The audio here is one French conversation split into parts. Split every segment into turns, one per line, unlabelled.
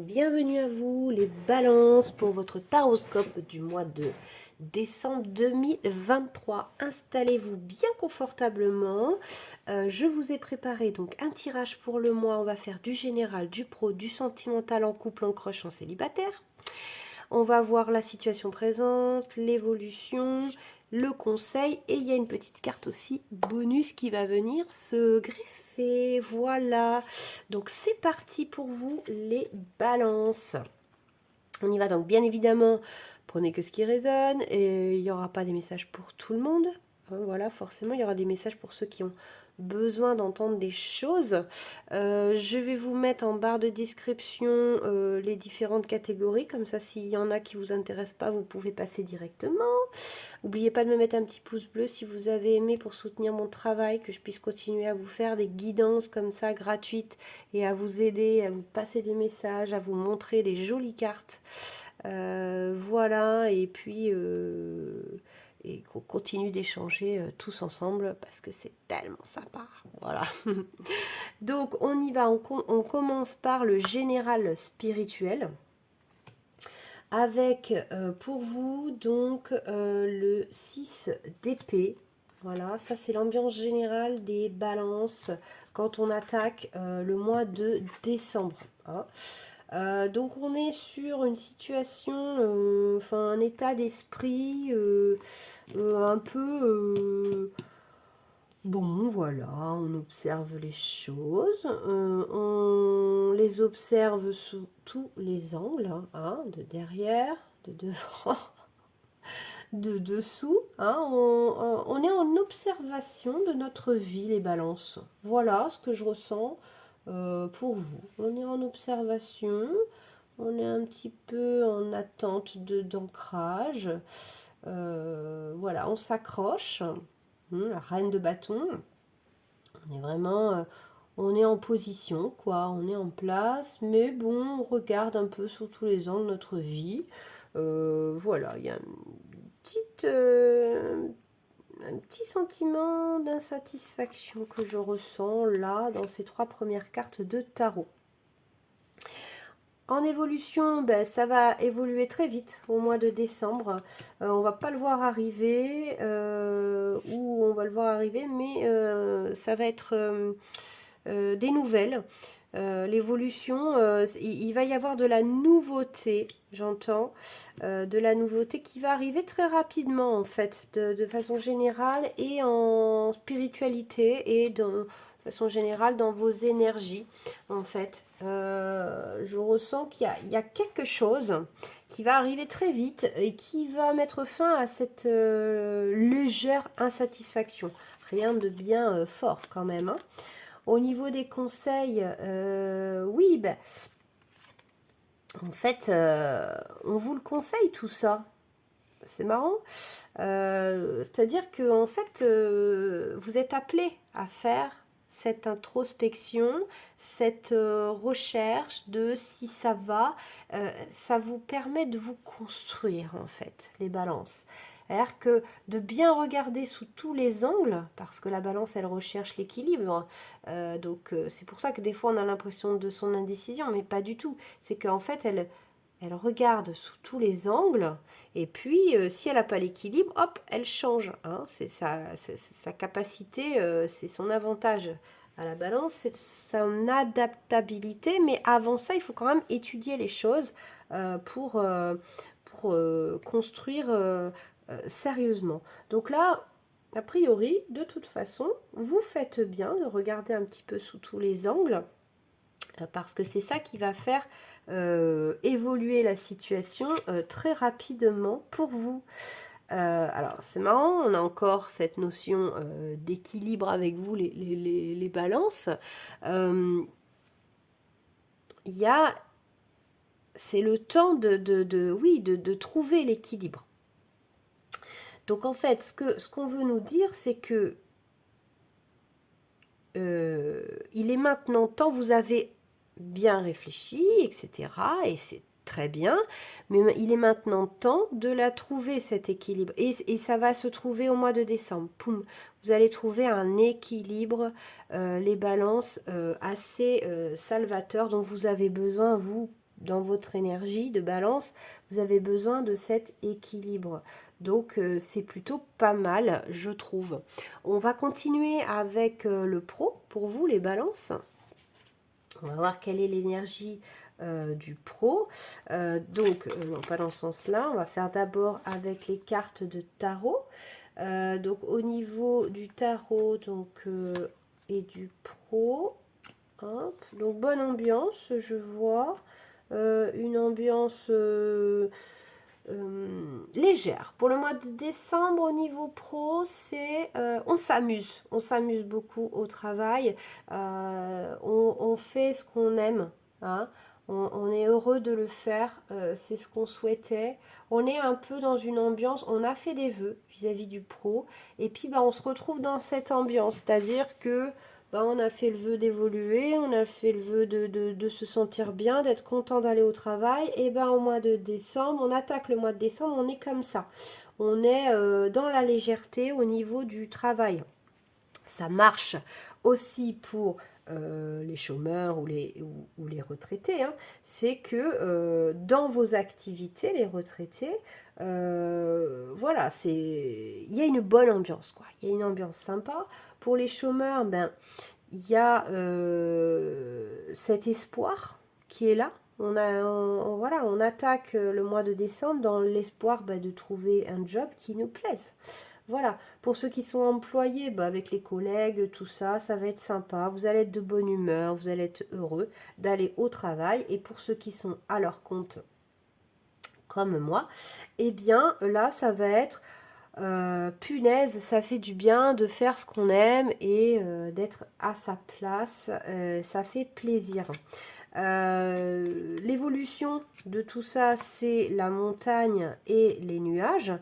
Bienvenue à vous les balances pour votre taroscope du mois de décembre 2023. Installez-vous bien confortablement. Je vous ai préparé donc un tirage pour le mois. On va faire du général, du pro, du sentimental en couple, en crush, en célibataire. On va voir la situation présente, l'évolution, le conseil et il y a une petite carte aussi bonus qui va venir se greffer. Voilà, donc c'est parti pour vous les balances. On y va donc bien évidemment, prenez que ce qui résonne et il n'y aura pas des messages pour tout le monde. Voilà, forcément il y aura des messages pour ceux qui ont besoin d'entendre des choses. Je vais vous mettre en barre de description les différentes catégories, comme ça s'il y en a qui vous intéressent pas, vous pouvez passer directement. N'oubliez pas de me mettre un petit pouce bleu si vous avez aimé pour soutenir mon travail, que je puisse continuer à vous faire des guidances comme ça gratuites et à vous aider, à vous passer des messages, à vous montrer des jolies cartes. Voilà, et puis et qu'on continue d'échanger tous ensemble parce que c'est tellement sympa. Voilà. Donc on y va, on commence par le général spirituel avec pour vous donc le 6 d'épée. Voilà, ça c'est l'ambiance générale des balances quand on attaque le mois de décembre. Hein. Donc on est sur une situation, enfin un état d'esprit un peu... bon, voilà, on observe les choses, on les observe sous tous les angles, hein, de derrière, de devant, de dessous. Hein, on est en observation de notre vie, les balances. Voilà ce que je ressens pour vous. On est en observation, on est un petit peu en attente d'ancrage. Voilà, on s'accroche. La reine de bâton. On est vraiment, on est en position, quoi. On est en place, mais bon, on regarde un peu sous tous les angles de notre vie. Voilà, il y a un petit sentiment d'insatisfaction que je ressens là dans ces trois premières cartes de tarot. En évolution, ben, ça va évoluer très vite au mois de décembre. On va pas le voir arriver, ou on va le voir arriver, mais ça va être des nouvelles. L'évolution, il va y avoir de la nouveauté, j'entends, de la nouveauté qui va arriver très rapidement en fait, de façon générale et en spiritualité et de façon générale dans vos énergies en fait. Je ressens qu'il y a quelque chose qui va arriver très vite et qui va mettre fin à cette légère insatisfaction. Rien de bien fort quand même, hein. Au niveau des conseils, oui, ben, en fait, on vous le conseille tout ça. C'est marrant. C'est-à-dire que en fait, vous êtes appelé à faire cette introspection, cette recherche de si ça va. Ça vous permet de vous construire, en fait, les balances. C'est-à-dire que de bien regarder sous tous les angles, parce que la balance, elle recherche l'équilibre. Donc, c'est pour ça que des fois, on a l'impression de son indécision, mais pas du tout. C'est qu'en fait, elle regarde sous tous les angles et puis, si elle n'a pas l'équilibre, hop, elle change. Hein. C'est sa capacité, c'est son avantage à la balance, c'est son adaptabilité. Mais avant ça, il faut quand même étudier les choses pour construire sérieusement. Donc là, a priori, de toute façon, vous faites bien de regarder un petit peu sous tous les angles parce que c'est ça qui va faire évoluer la situation très rapidement pour vous. Alors c'est marrant, on a encore cette notion d'équilibre avec vous, les balances. Il y a, c'est le temps oui, de trouver l'équilibre. Donc en fait, ce qu'on veut nous dire, c'est que il est maintenant temps, vous avez bien réfléchi, etc. Et c'est très bien, mais il est maintenant temps de la trouver, cet équilibre. Et ça va se trouver au mois de décembre. Poum, vous allez trouver un équilibre, les balances assez salvateur dont vous avez besoin, vous, dans votre énergie de balance, vous avez besoin de cet équilibre. Donc c'est plutôt pas mal, je trouve. On va continuer avec le pro pour vous, les balances. On va voir quelle est l'énergie du pro. Non, pas dans ce sens-là. On va faire d'abord avec les cartes de tarot. Donc au niveau du tarot et du pro, hop, donc bonne ambiance, je vois. Une ambiance légère. Pour le mois de décembre, au niveau pro, c'est on s'amuse beaucoup au travail. On fait ce qu'on aime, hein. On est heureux de le faire, c'est ce qu'on souhaitait. On est un peu dans une ambiance, on a fait des vœux vis-à-vis du pro, et puis bah, on se retrouve dans cette ambiance, c'est-à-dire que bah, on a fait le vœu d'évoluer, on a fait le vœu de se sentir bien, d'être content d'aller au travail, et ben au mois de décembre, on attaque le mois de décembre, on est comme ça. On est dans la légèreté au niveau du travail. Ça marche aussi pour les chômeurs ou les retraités, hein. C'est que dans vos activités, les retraités, voilà, il y a une bonne ambiance, quoi. Il y a une ambiance sympa. Pour les chômeurs, ben, il y a cet espoir qui est là. Voilà, on attaque le mois de décembre dans l'espoir de trouver un job qui nous plaise. Voilà, pour ceux qui sont employés, avec les collègues, tout ça, ça va être sympa. Vous allez être de bonne humeur, vous allez être heureux d'aller au travail. Et pour ceux qui sont à leur compte, comme moi, eh bien là, ça va être punaise, ça fait du bien de faire ce qu'on aime et d'être à sa place, ça fait plaisir. L'évolution de tout ça, c'est la montagne et les nuages.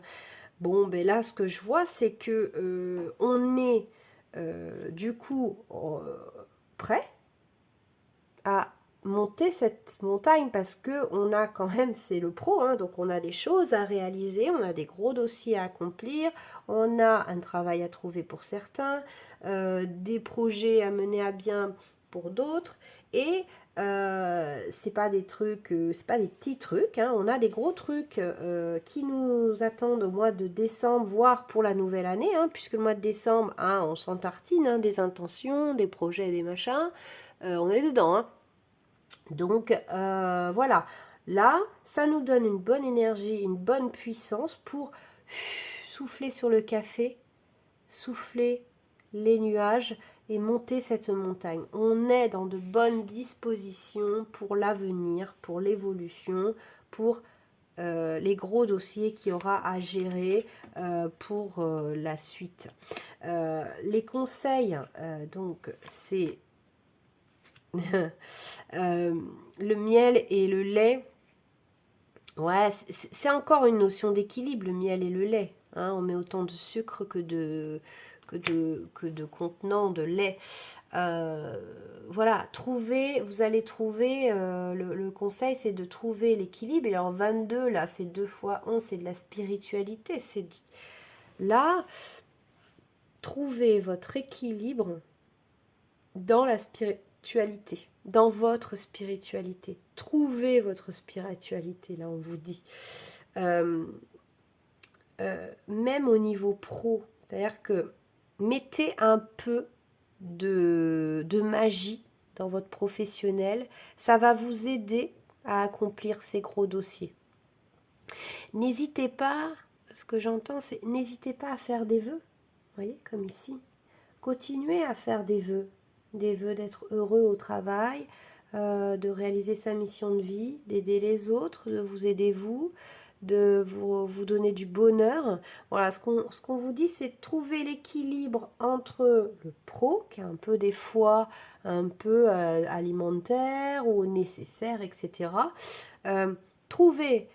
Bon, ben là, ce que je vois, c'est que on est du coup prêt à monter cette montagne parce que on a quand même, c'est le pro, hein, donc on a des choses à réaliser, on a des gros dossiers à accomplir, on a un travail à trouver pour certains, des projets à mener à bien pour d'autres, et c'est pas des trucs, c'est pas des petits trucs, hein, on a des gros trucs qui nous attendent au mois de décembre, voire pour la nouvelle année, hein, puisque le mois de décembre, hein, on s'en tartine, hein, des intentions, des projets, des machins, on est dedans, hein. Donc voilà, là, ça nous donne une bonne énergie, une bonne puissance pour souffler sur le café, souffler les nuages et monter cette montagne. On est dans de bonnes dispositions pour l'avenir, pour l'évolution, pour les gros dossiers qu'il y aura à gérer pour la suite. Les conseils, donc, c'est le miel et le lait. Ouais, c'est encore une notion d'équilibre, le miel et le lait, hein. On met autant de sucre que de contenant de lait. Voilà, vous allez trouver, le conseil, c'est de trouver l'équilibre. Et alors 22, là, c'est 2 fois 11, c'est de la spiritualité. Là, trouvez votre équilibre dans la spiritualité, dans votre spiritualité. Trouvez votre spiritualité, là, on vous dit. Même au niveau pro, c'est-à-dire que mettez un peu de magie dans votre professionnel, ça va vous aider à accomplir ces gros dossiers. N'hésitez pas, ce que j'entends, c'est n'hésitez pas à faire des vœux, vous voyez, comme ici. Continuez à faire des vœux d'être heureux au travail, de réaliser sa mission de vie, d'aider les autres, de vous aider vous, de vous donner du bonheur. Voilà, ce qu'on vous dit, c'est de trouver l'équilibre entre le pro, qui est un peu des fois un peu alimentaire ou nécessaire, etc. Trouver,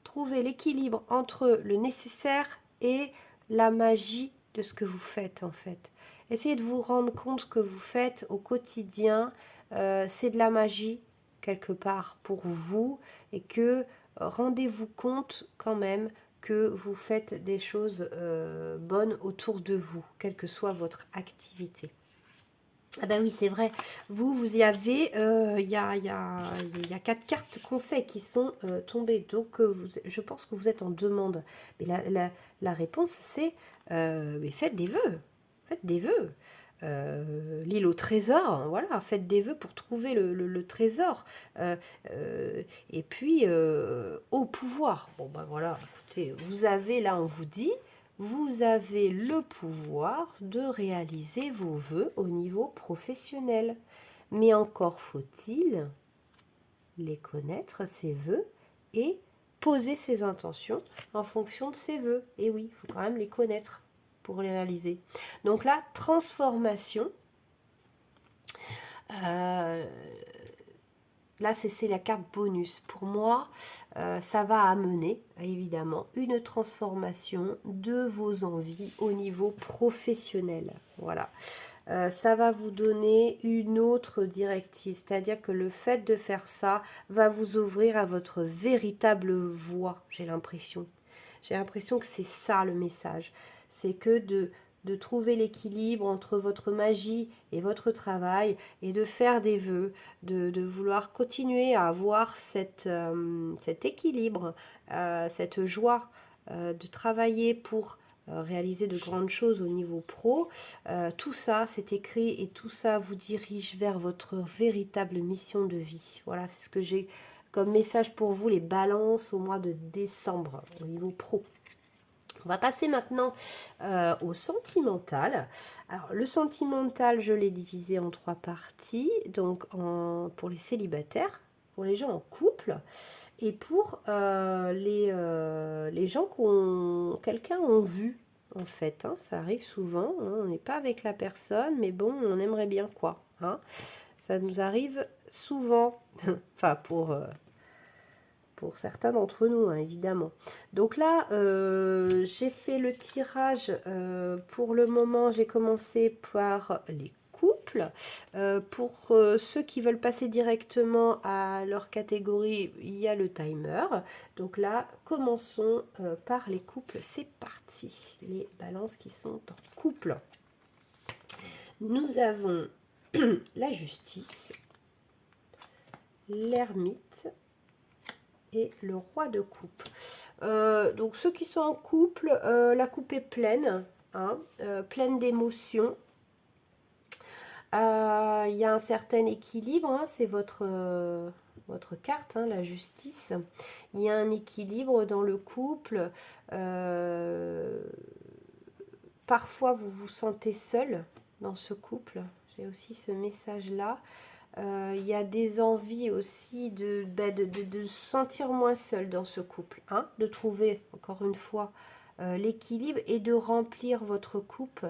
trouver l'équilibre entre le nécessaire et la magie de ce que vous faites, en fait. Essayez de vous rendre compte que vous faites au quotidien, c'est de la magie quelque part pour vous, et que rendez-vous compte quand même que vous faites des choses bonnes autour de vous, quelle que soit votre activité. Ah ben oui, c'est vrai. Vous y avez, il y a 4 cartes conseils qui sont tombées. Donc, je pense que vous êtes en demande. Mais la réponse, c'est mais faites des vœux. Faites des vœux. L'île au trésor, hein, voilà, faites des vœux pour trouver le trésor. Euh, et puis, au pouvoir. Bon, ben voilà, écoutez, vous avez, là, on vous dit, vous avez le pouvoir de réaliser vos vœux au niveau professionnel. Mais encore faut-il les connaître, ces vœux, et poser ses intentions en fonction de ces vœux. Et oui, il faut quand même les connaître pour les réaliser. Donc la transformation, euh, là, c'est la carte bonus. Pour moi, ça va amener, évidemment, une transformation de vos envies au niveau professionnel. Voilà. Ça va vous donner une autre directive. C'est-à-dire que le fait de faire ça va vous ouvrir à votre véritable voie, j'ai l'impression. J'ai l'impression que c'est ça le message. C'est que de trouver l'équilibre entre votre magie et votre travail et de faire des vœux, de vouloir continuer à avoir cet équilibre, cette joie de travailler pour réaliser de grandes choses au niveau pro. Tout ça, c'est écrit et tout ça vous dirige vers votre véritable mission de vie. Voilà, c'est ce que j'ai comme message pour vous, les balances au mois de décembre au niveau pro. On va passer maintenant au sentimental. Alors, le sentimental, je l'ai divisé en 3 parties. Donc, pour les célibataires, pour les gens en couple et pour les gens quelqu'un ont vu, en fait. Hein, ça arrive souvent. Hein, on n'est pas avec la personne, mais bon, on aimerait bien quoi. Hein, ça nous arrive souvent. Enfin, pour certains d'entre nous, hein, évidemment. Donc là, j'ai fait le tirage. Pour le moment, j'ai commencé par les couples. Pour ceux qui veulent passer directement à leur catégorie, il y a le timer. Donc là, commençons par les couples. C'est parti. Les balances qui sont en couple. Nous avons la justice, l'ermite et le roi de coupe. Donc ceux qui sont en couple, la coupe est pleine, hein, pleine d'émotions. Il y a un certain équilibre, hein, c'est votre carte, hein, la justice. Il y a un équilibre dans le couple. Parfois, vous vous sentez seul dans ce couple. J'ai aussi ce message-là. Il y a des envies aussi de se sentir moins seul dans ce couple, hein, de trouver encore une fois l'équilibre et de remplir votre coupe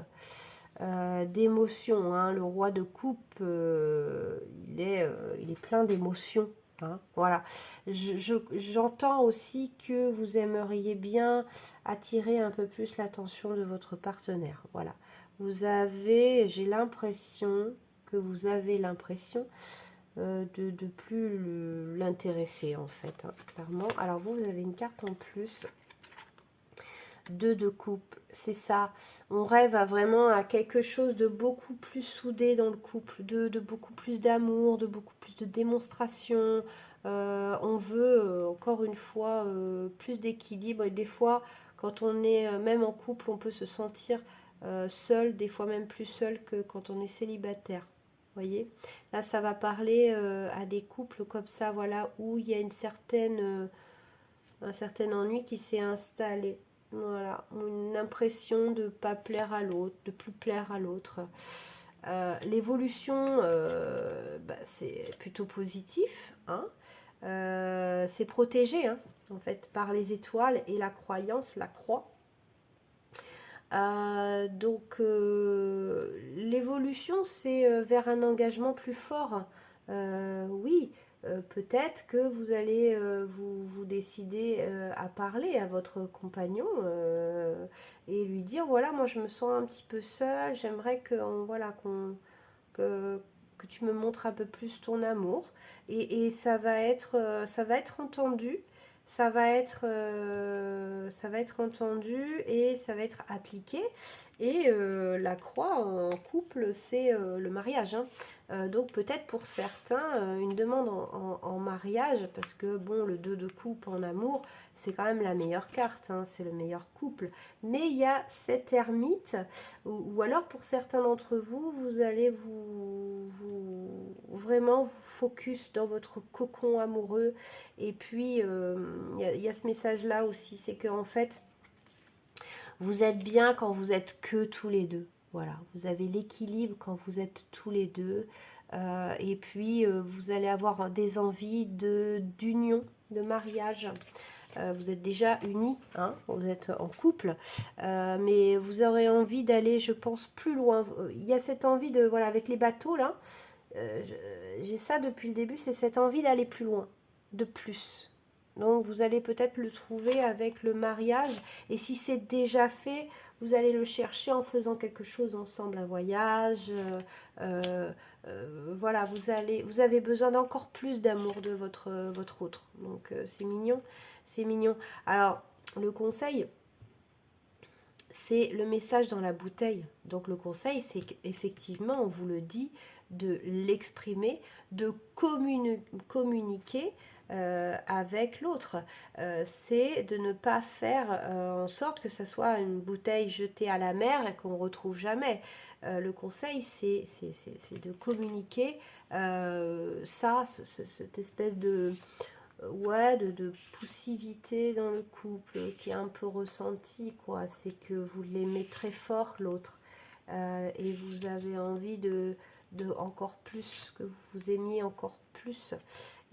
d'émotions. Hein. Le roi de coupe, il est plein d'émotions. Hein, voilà. J'entends aussi que vous aimeriez bien attirer un peu plus l'attention de votre partenaire. Voilà. J'ai l'impression que vous avez l'impression de plus l'intéresser en fait, hein, clairement. Alors vous avez une carte en plus, 2 de coupe, c'est ça. On rêve vraiment à quelque chose de beaucoup plus soudé dans le couple, de beaucoup plus d'amour, de beaucoup plus de démonstration. On veut, encore une fois, plus d'équilibre. Et des fois, quand on est même en couple, on peut se sentir seul, des fois même plus seul que quand on est célibataire. Voyez, là ça va parler à des couples comme ça, voilà, où il y a un certain ennui qui s'est installé. Voilà, une impression de ne pas plaire à l'autre, de plus plaire à l'autre. L'évolution, c'est plutôt positif. Hein. C'est protégé, hein, en fait, par les étoiles et la croyance, la croix. Donc, l'évolution, c'est vers un engagement plus fort. Oui, peut-être que vous allez vous décider à parler à votre compagnon et lui dire, voilà, moi je me sens un petit peu seule, j'aimerais voilà, que tu me montres un peu plus ton amour. Et ça va être entendu. ça va être entendu et ça va être appliqué. Et la croix en couple, c'est le mariage, hein. Donc peut-être pour certains, une demande en mariage, parce que bon, le 2 de coupe en amour, c'est quand même la meilleure carte, hein, c'est le meilleur couple. Mais il y a cet ermite, ou alors pour certains d'entre vous, vous allez vraiment vous focus dans votre cocon amoureux. Et puis, il y a ce message-là aussi, c'est qu'en fait, vous êtes bien quand vous êtes que tous les deux. Voilà, vous avez l'équilibre quand vous êtes tous les deux. Et puis, vous allez avoir des envies d'union, de mariage. Vous êtes déjà unis, hein, vous êtes en couple, mais vous aurez envie d'aller, je pense, plus loin. Il y a cette envie de, voilà, avec les bateaux, là, j'ai ça depuis le début, c'est cette envie d'aller plus loin, de plus. Donc vous allez peut-être le trouver avec le mariage, et si c'est déjà fait, vous allez le chercher en faisant quelque chose ensemble, un voyage. Voilà, vous avez besoin d'encore plus d'amour de votre autre. Donc c'est mignon, c'est mignon. Alors le conseil, c'est le message dans la bouteille. Donc le conseil, c'est qu'effectivement, on vous le dit, de l'exprimer, de communiquer avec l'autre. C'est de ne pas faire en sorte que ce soit une bouteille jetée à la mer et qu'on ne retrouve jamais. Le conseil, c'est de communiquer cette espèce de ouais, de poussivité dans le couple qui est un peu ressentie, quoi. C'est que vous l'aimez très fort, l'autre. Et vous avez envie de encore plus, que vous aimiez encore plus.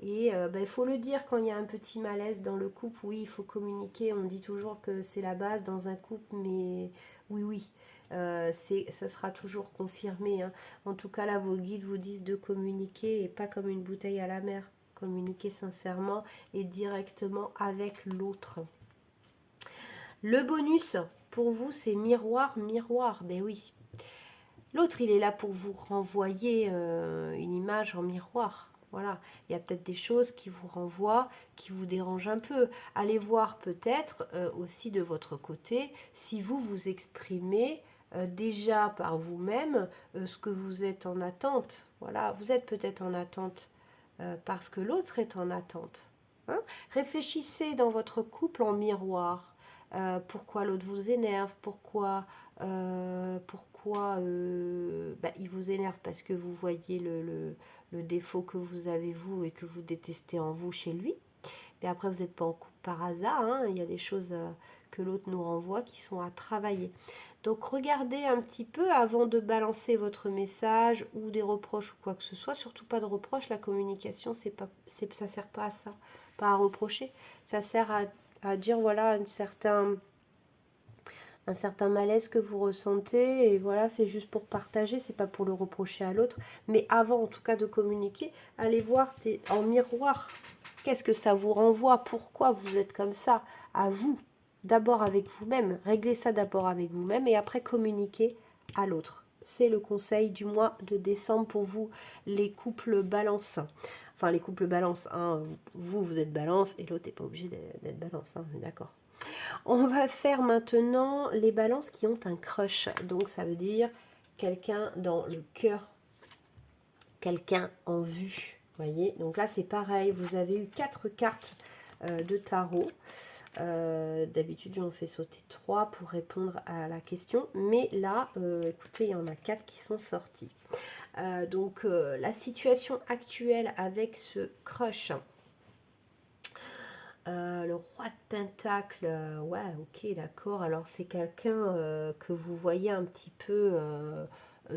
Et il faut le dire quand il y a un petit malaise dans le couple. Oui, il faut communiquer. On dit toujours que c'est la base dans un couple, mais oui, oui. Ça sera toujours confirmé, hein. En tout cas, là, vos guides vous disent de communiquer et pas comme une bouteille à la mer. Communiquer sincèrement et directement avec l'autre. Le bonus, pour vous, c'est miroir, miroir. Ben oui. L'autre, il est là pour vous renvoyer une image en miroir. Voilà, il y a peut-être des choses qui vous renvoient, qui vous dérangent un peu. Allez voir peut-être aussi de votre côté si vous vous exprimez déjà par vous-même ce que vous êtes en attente. Voilà, vous êtes peut-être en attente parce que l'autre est en attente. Hein. Réfléchissez dans votre couple en miroir. Pourquoi l'autre vous énerve, pourquoi il vous énerve parce que vous voyez le défaut que vous avez vous et que vous détestez en vous chez lui. Mais après, vous n'êtes pas en couple par hasard, hein. Il y a des choses que l'autre nous renvoie qui sont à travailler. Donc regardez un petit peu avant de balancer votre message ou des reproches ou quoi que ce soit. Surtout pas de reproches, la communication, ça sert pas à ça, pas à reprocher. Ça sert à dire voilà un certain malaise que vous ressentez et voilà, c'est juste pour partager, c'est pas pour le reprocher à l'autre. Mais avant en tout cas de communiquer, allez voir en miroir. Qu'est-ce que ça vous renvoie? Pourquoi vous êtes comme ça? À vous. D'abord avec vous-même. Réglez ça d'abord avec vous-même et après communiquer à l'autre. C'est le conseil du mois de décembre pour vous, les couples balance. Enfin, les couples balance. Hein. Vous êtes balance et l'autre n'est pas obligé d'être balance. Hein. D'accord. On va faire maintenant les balances qui ont un crush. Donc, ça veut dire quelqu'un dans le cœur, quelqu'un en vue. Voyez, donc là c'est pareil, vous avez eu 4 cartes de tarot. D'habitude j'en fais sauter 3 pour répondre à la question, mais là écoutez, il y en a 4 qui sont sortis. Donc la situation actuelle avec ce crush, le roi de pentacle, ouais, ok, d'accord. Alors c'est quelqu'un que vous voyez un petit peu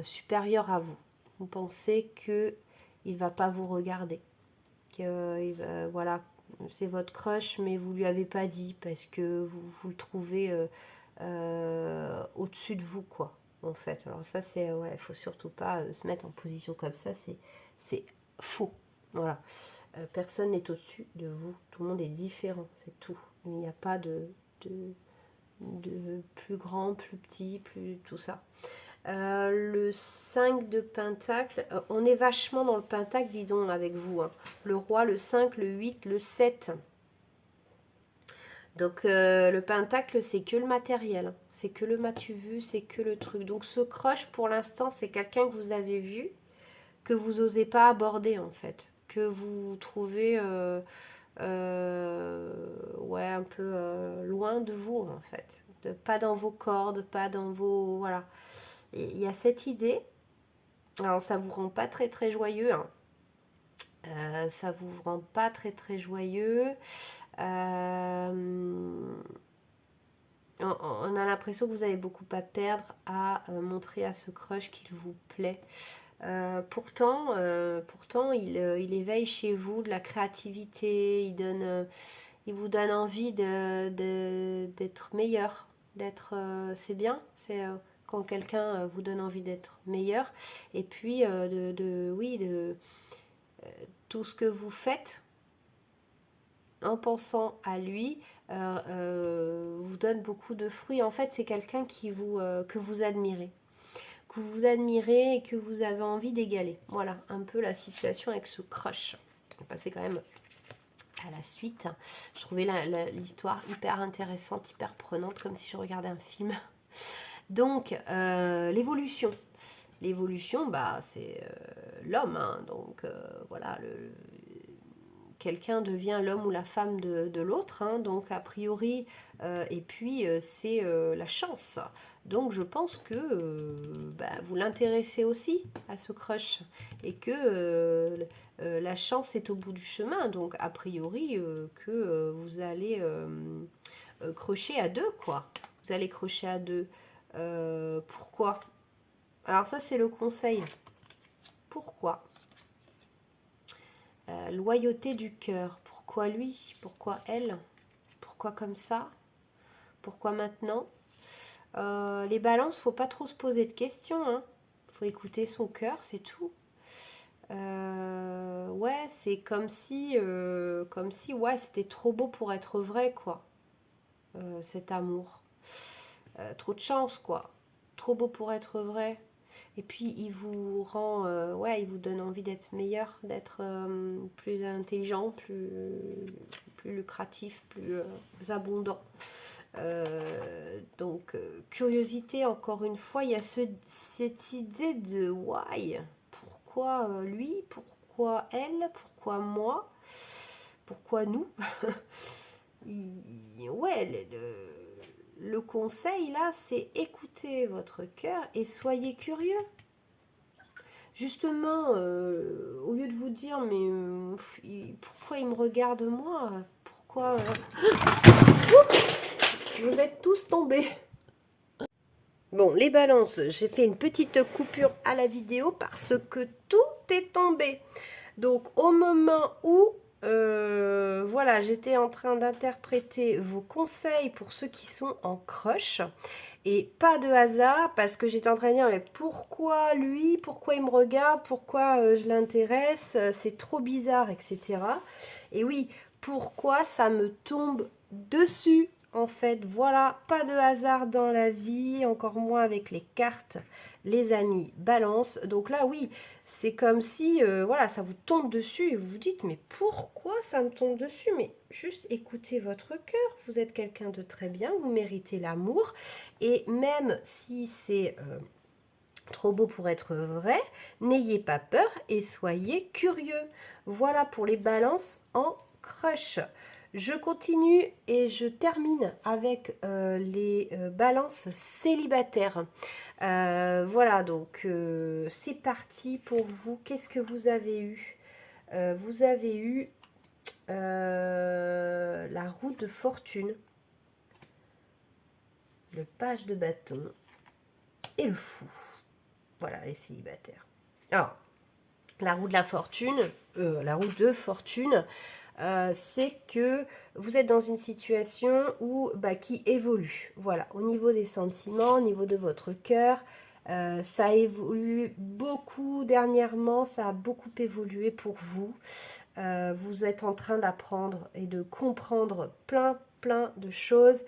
supérieur à vous. Vous pensez que il va pas vous regarder, que voilà, c'est votre crush, mais vous lui avez pas dit parce que vous le trouvez au-dessus de vous, quoi. En fait, alors ça c'est ouais, il faut surtout pas se mettre en position comme ça, c'est faux. Voilà. Personne n'est au-dessus de vous, tout le monde est différent, c'est tout. Il n'y a pas de plus grand, plus petit, plus tout ça. Le 5 de pentacle, on est vachement dans le pentacle, dis donc, avec vous. Hein. Le roi, le 5, le 8, le 7. Donc le pentacle, c'est que le matériel, c'est que le m'as-tu vu, c'est que le truc. Donc ce crush, pour l'instant, c'est quelqu'un que vous avez vu, que vous n'osez pas aborder en fait, que vous trouvez ouais, un peu loin de vous en fait, pas dans vos cordes, pas dans vos... Voilà. Et il y a cette idée, alors ça vous rend pas très très joyeux, hein. Ça vous rend pas très très joyeux. On a l'impression que vous avez beaucoup à perdre à montrer à ce crush qu'il vous plaît. Pourtant il éveille chez vous de la créativité, il vous donne envie d'être meilleur, c'est bien, c'est quand quelqu'un vous donne envie d'être meilleur, et puis oui, tout ce que vous faites en pensant à lui vous donne beaucoup de fruits. En fait, c'est quelqu'un que vous admirez. Que vous admirez et que vous avez envie d'égaler. Voilà, un peu la situation avec ce crush. On va passer quand même à la suite. Je trouvais l'histoire hyper intéressante, hyper prenante, comme si je regardais un film. Donc, l'évolution. L'évolution, bah, c'est l'homme. Hein, donc, voilà, quelqu'un devient l'homme ou la femme de l'autre, hein, donc a priori, et puis c'est la chance. Donc je pense que bah, vous l'intéressez aussi à ce crush, et que la chance est au bout du chemin, donc a priori que vous allez crocher à deux, quoi. Vous allez crocher à deux. Pourquoi? Alors ça c'est le conseil. Pourquoi? Loyauté du cœur. Pourquoi lui? Pourquoi elle? Pourquoi comme ça? Pourquoi maintenant? Les balances, faut pas trop se poser de questions. Hein. Faut écouter son cœur, c'est tout. Ouais, c'est comme si, ouais, c'était trop beau pour être vrai, quoi. Cet amour. Trop de chance, quoi. Trop beau pour être vrai. Et puis il vous rend, ouais, il vous donne envie d'être meilleur, d'être plus intelligent, plus lucratif, plus abondant. Donc, curiosité, encore une fois, il y a cette idée de why. Pourquoi lui? Pourquoi elle? Pourquoi moi? Pourquoi nous? Ouais, le conseil là, c'est écoutez votre cœur et soyez curieux. Justement, au lieu de vous dire, mais pourquoi il me regarde moi? Pourquoi vous êtes tous tombés? Bon, les balances, j'ai fait une petite coupure à la vidéo parce que tout est tombé. Donc, au moment où, voilà, j'étais en train d'interpréter vos conseils pour ceux qui sont en crush. Et pas de hasard, parce que j'étais en train de dire, mais pourquoi lui? Pourquoi il me regarde? Pourquoi je l'intéresse? C'est trop bizarre, etc. Et oui, pourquoi ça me tombe dessus? En fait, voilà, pas de hasard dans la vie, encore moins avec les cartes, les amis, balance. Donc là, oui, c'est comme si, voilà, ça vous tombe dessus et vous vous dites, mais pourquoi ça me tombe dessus? Mais juste écoutez votre cœur, vous êtes quelqu'un de très bien, vous méritez l'amour. Et même si c'est trop beau pour être vrai, n'ayez pas peur et soyez curieux. Voilà pour les balances en crush. Je continue et je termine avec les balances célibataires. Voilà, donc c'est parti pour vous. Qu'est-ce que vous avez eu? Vous avez eu la roue de fortune, le page de bâton et le fou. Voilà, les célibataires. Alors, la roue de la fortune, la roue de fortune, c'est que vous êtes dans une situation où, qui évolue. Voilà, au niveau des sentiments, au niveau de votre cœur, ça évolue beaucoup dernièrement, ça a beaucoup évolué pour vous. Vous êtes en train d'apprendre et de comprendre plein de choses.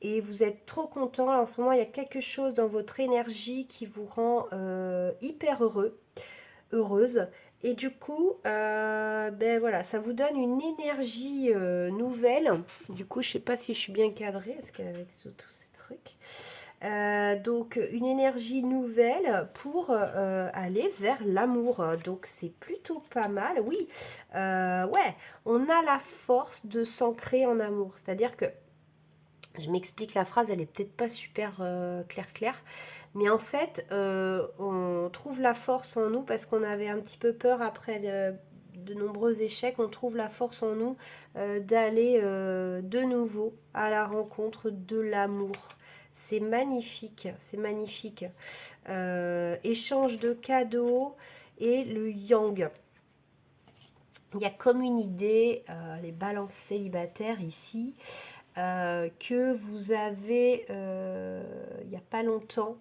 Et vous êtes trop content. En ce moment, il y a quelque chose dans votre énergie qui vous rend hyper heureuse. Et du coup, ben voilà, ça vous donne une énergie nouvelle. Du coup, je sais pas si je suis bien cadrée, parce qu'avec tous ces trucs. Donc, une énergie nouvelle pour aller vers l'amour. Donc, c'est plutôt pas mal. Oui, ouais, on a la force de s'ancrer en amour. C'est-à-dire que, je m'explique, la phrase, elle est peut-être pas super claire. Mais en fait, on trouve la force en nous parce qu'on avait un petit peu peur après de nombreux échecs. On trouve la force en nous d'aller de nouveau à la rencontre de l'amour. C'est magnifique, c'est magnifique. Échange de cadeaux et le yang. Il y a comme une idée, les balances célibataires ici, que vous avez il n'y a pas longtemps,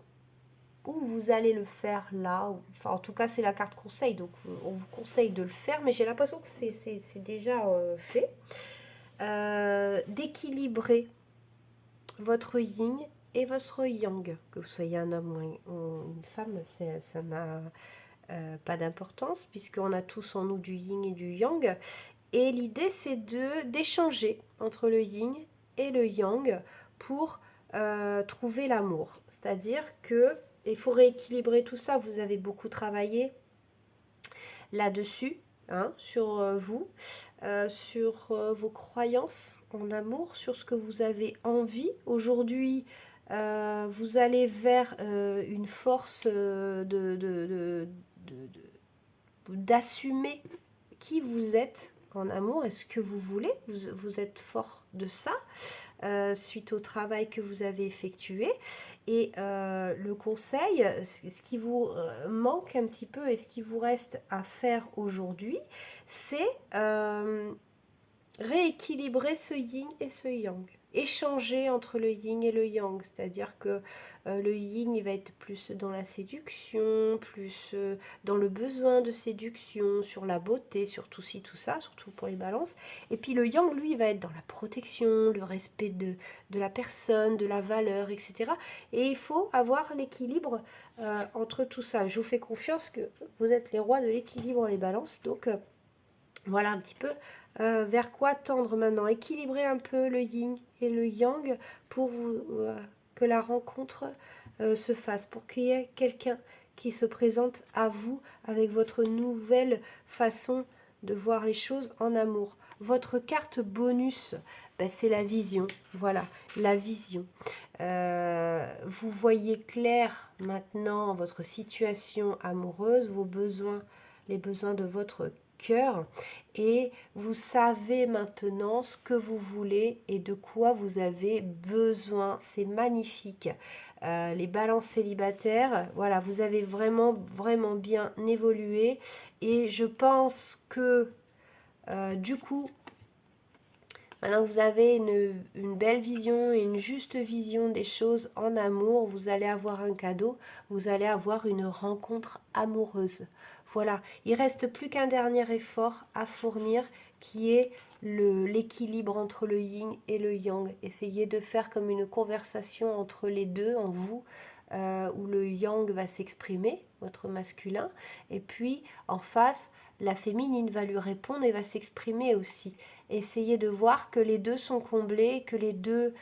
ou vous allez le faire là, enfin en tout cas c'est la carte conseil, donc on vous conseille de le faire, mais j'ai l'impression que c'est déjà fait, d'équilibrer votre yin et votre yang, que vous soyez un homme ou une femme, ça n'a pas d'importance, puisqu'on a tous en nous du yin et du yang, et l'idée c'est d'échanger entre le yin et le yang pour trouver l'amour. C'est-à-dire que il faut rééquilibrer tout ça. Vous avez beaucoup travaillé là-dessus, hein, sur vous, sur vos croyances en amour, sur ce que vous avez envie. Aujourd'hui, vous allez vers une force d'assumer qui vous êtes en amour et ce que vous voulez. Vous êtes fort de ça. Suite au travail que vous avez effectué. Et le conseil, ce qui vous manque un petit peu et ce qui vous reste à faire aujourd'hui, c'est rééquilibrer ce yin et ce yang. Échanger entre le yin et le yang, c'est-à-dire que le yin il va être plus dans la séduction, plus dans le besoin de séduction, sur la beauté, sur tout ci, tout ça, surtout pour les balances. Et puis le yang, lui, il va être dans la protection, le respect de la personne, de la valeur, etc. Et il faut avoir l'équilibre entre tout ça. Je vous fais confiance que vous êtes les rois de l'équilibre, les balances, donc voilà un petit peu vers quoi tendre maintenant. Équilibrer un peu le yin et le yang pour que la rencontre se fasse, pour qu'il y ait quelqu'un qui se présente à vous avec votre nouvelle façon de voir les choses en amour. Votre carte bonus, ben, c'est la vision. Voilà, la vision. Vous voyez clair maintenant votre situation amoureuse, vos besoins, les besoins de votre cœur, et vous savez maintenant ce que vous voulez et de quoi vous avez besoin. C'est magnifique. Les balances célibataires, voilà, vous avez vraiment bien évolué, et je pense que du coup, maintenant que vous avez une belle vision et une juste vision des choses en amour, vous allez avoir un cadeau, vous allez avoir une rencontre amoureuse. Voilà, il reste plus qu'un dernier effort à fournir, qui est l'équilibre entre le yin et le yang. Essayez de faire comme une conversation entre les deux en vous, où le yang va s'exprimer, votre masculin, et puis en face, la féminine va lui répondre et va s'exprimer aussi. Essayez de voir que les deux sont comblés, que les deux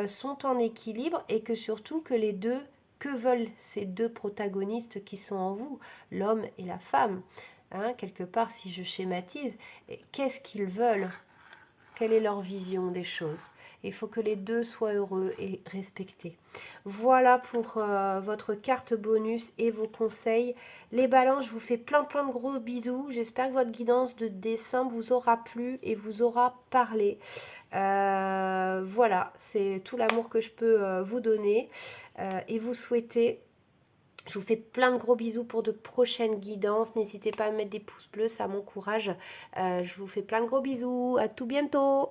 sont en équilibre, et que surtout que les deux, que veulent ces deux protagonistes qui sont en vous, l'homme et la femme, hein, quelque part si je schématise, qu'est-ce qu'ils veulent? Quelle est leur vision des choses? Il faut que les deux soient heureux et respectés. Voilà pour votre carte bonus et vos conseils. Les balances, je vous fais plein de gros bisous. J'espère que votre guidance de décembre vous aura plu et vous aura parlé. Voilà, c'est tout l'amour que je peux vous donner et vous souhaiter. Je vous fais plein de gros bisous pour de prochaines guidances. N'hésitez pas à mettre des pouces bleus, ça m'encourage. Je vous fais plein de gros bisous. À tout bientôt.